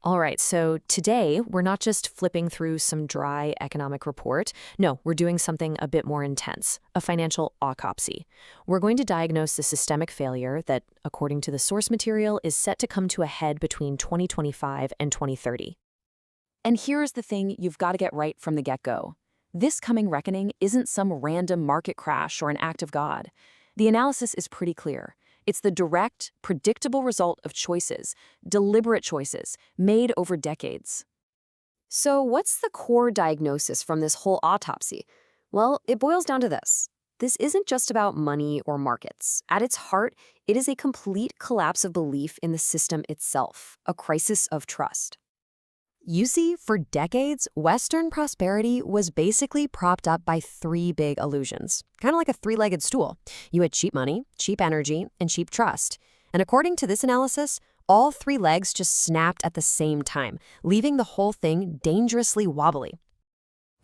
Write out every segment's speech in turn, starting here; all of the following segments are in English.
All right, so today we're not just flipping through some dry economic report. No, we're doing something a bit more intense, a financial autopsy. We're going to diagnose the systemic failure that, according to the source material, is set to come to a head between 2025 and 2030. And here's the thing you've got to get right from the get-go. This coming reckoning isn't some random market crash or an act of God. The analysis is pretty clear. It's the direct, predictable result of choices, deliberate choices, made over decades. So what's the core diagnosis from this whole autopsy? Well, it boils down to this. This isn't just about money or markets. At its heart, it is a complete collapse of belief in the system itself, a crisis of trust. You see, for decades, Western prosperity was basically propped up by three big illusions, kind of like a three-legged stool. You had cheap money, cheap energy, and cheap trust. And according to this analysis, all three legs just snapped at the same time, leaving the whole thing dangerously wobbly.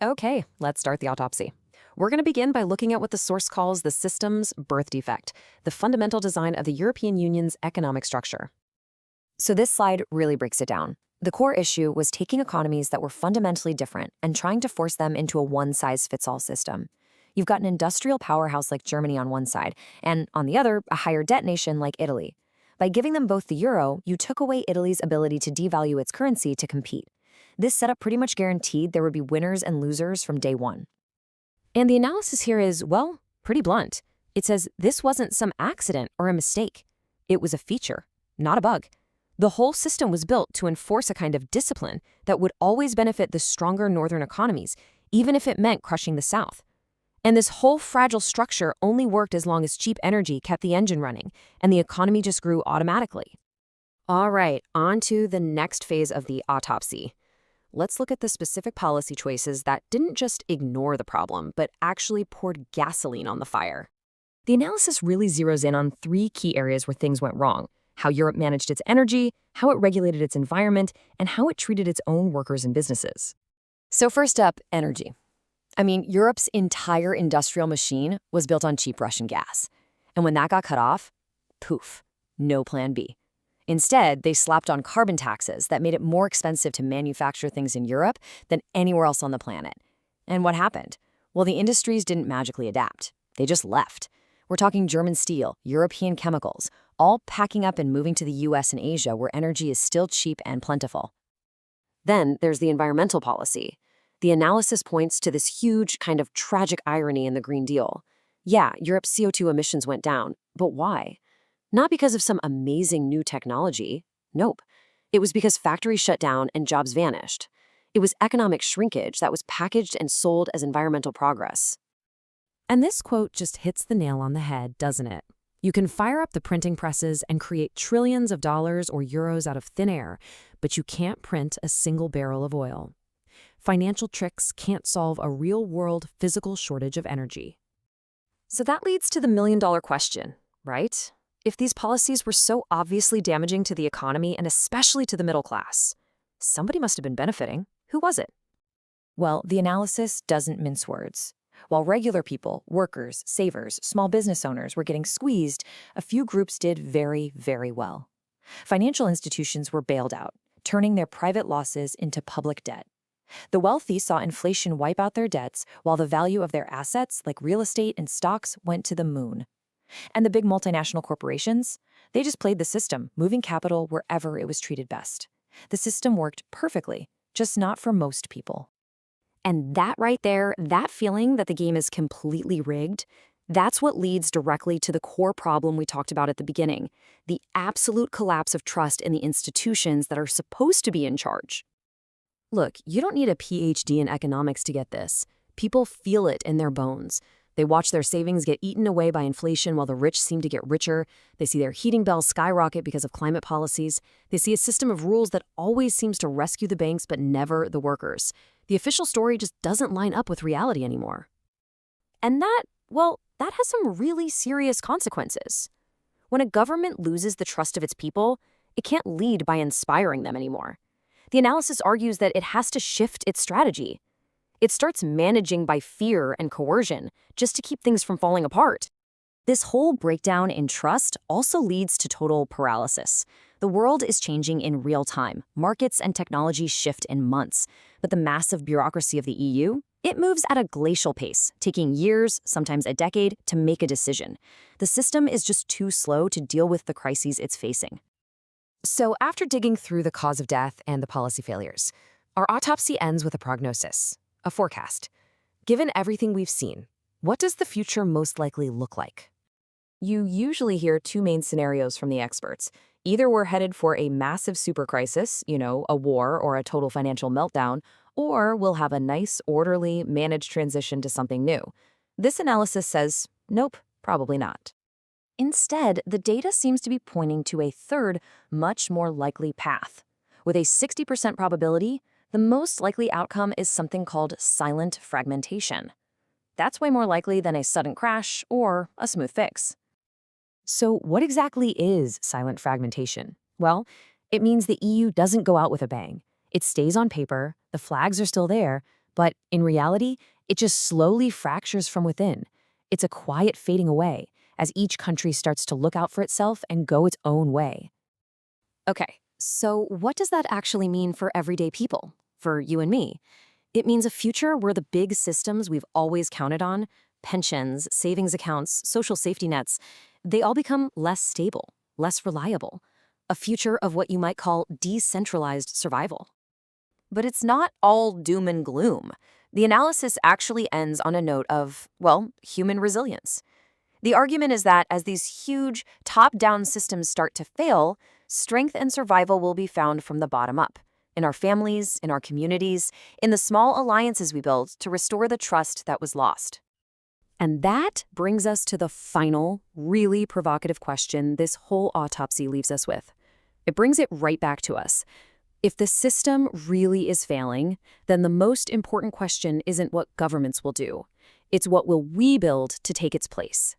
Okay, let's start the autopsy. We're going to begin by looking at what the source calls the system's birth defect, the fundamental design of the European Union's economic structure. So this slide really breaks it down. The core issue was taking economies that were fundamentally different and trying to force them into a one-size-fits-all system. You've got an industrial powerhouse like Germany on one side, and on the other, a higher debt nation like Italy. By giving them both the euro, you took away Italy's ability to devalue its currency to compete. This setup pretty much guaranteed there would be winners and losers from day one. And the analysis here is, well, pretty blunt. It says this wasn't some accident or a mistake. It was a feature, not a bug. The whole system was built to enforce a kind of discipline that would always benefit the stronger northern economies, even if it meant crushing the south. And this whole fragile structure only worked as long as cheap energy kept the engine running, and the economy just grew automatically. All right, on to the next phase of the autopsy. Let's look at the specific policy choices that didn't just ignore the problem, but actually poured gasoline on the fire. The analysis really zeroes in on three key areas where things went wrong: how Europe managed its energy, how it regulated its environment, and how it treated its own workers and businesses. So first up, energy. I mean, Europe's entire industrial machine was built on cheap Russian gas. And when that got cut off, poof, no plan B. Instead, they slapped on carbon taxes that made it more expensive to manufacture things in Europe than anywhere else on the planet. And what happened? Well, the industries didn't magically adapt. They just left. We're talking German steel, European chemicals, all packing up and moving to the US and Asia where energy is still cheap and plentiful. Then there's the environmental policy. The analysis points to this huge kind of tragic irony in the Green Deal. Yeah, Europe's CO2 emissions went down, but why? Not because of some amazing new technology. Nope. It was because factories shut down and jobs vanished. It was economic shrinkage that was packaged and sold as environmental progress. And this quote just hits the nail on the head, doesn't it? You can fire up the printing presses and create trillions of dollars or euros out of thin air, but you can't print a single barrel of oil. Financial tricks can't solve a real-world physical shortage of energy. So that leads to the million-dollar question, right? If these policies were so obviously damaging to the economy and especially to the middle class, somebody must have been benefiting. Who was it? Well, the analysis doesn't mince words. While regular people, workers, savers, small business owners were getting squeezed, a few groups did very, very well. Financial institutions were bailed out, turning their private losses into public debt. The wealthy saw inflation wipe out their debts, while the value of their assets, like real estate and stocks, went to the moon. And the big multinational corporations? They just played the system, moving capital wherever it was treated best. The system worked perfectly, just not for most people. And that right there, that feeling that the game is completely rigged, that's what leads directly to the core problem we talked about at the beginning, the absolute collapse of trust in the institutions that are supposed to be in charge. Look, you don't need a PhD in economics to get this. People feel it in their bones. They watch their savings get eaten away by inflation while the rich seem to get richer. They see their heating bills skyrocket because of climate policies. They see a system of rules that always seems to rescue the banks but never the workers. The official story just doesn't line up with reality anymore. And that has some really serious consequences. When a government loses the trust of its people, it can't lead by inspiring them anymore. The analysis argues that it has to shift its strategy. It starts managing by fear and coercion just to keep things from falling apart. This whole breakdown in trust also leads to total paralysis. The world is changing in real time. Markets and technology shift in months. But the massive bureaucracy of the EU, it moves at a glacial pace, taking years, sometimes a decade, to make a decision. The system is just too slow to deal with the crises it's facing. So after digging through the cause of death and the policy failures, our autopsy ends with a prognosis, a forecast. Given everything we've seen, what does the future most likely look like? You usually hear two main scenarios from the experts. Either we're headed for a massive super crisis, a war or a total financial meltdown, or we'll have a nice, orderly, managed transition to something new. This analysis says, nope, probably not. Instead, the data seems to be pointing to a third, much more likely path. With a 60% probability, the most likely outcome is something called silent fragmentation. That's way more likely than a sudden crash or a smooth fix. So what exactly is silent fragmentation? Well, it means the EU doesn't go out with a bang. It stays on paper, the flags are still there, but in reality, it just slowly fractures from within. It's a quiet fading away as each country starts to look out for itself and go its own way. Okay, so what does that actually mean for everyday people, for you and me? It means a future where the big systems we've always counted on, pensions, savings accounts, social safety nets, they all become less stable, less reliable. A future of what you might call decentralized survival. But it's not all doom and gloom. The analysis actually ends on a note of, well, human resilience. The argument is that as these huge, top-down systems start to fail, strength and survival will be found from the bottom up, in our families, in our communities, in the small alliances we build to restore the trust that was lost. And that brings us to the final, really provocative question this whole autopsy leaves us with. It brings it right back to us. If the system really is failing, then the most important question isn't what governments will do. It's what will we build to take its place.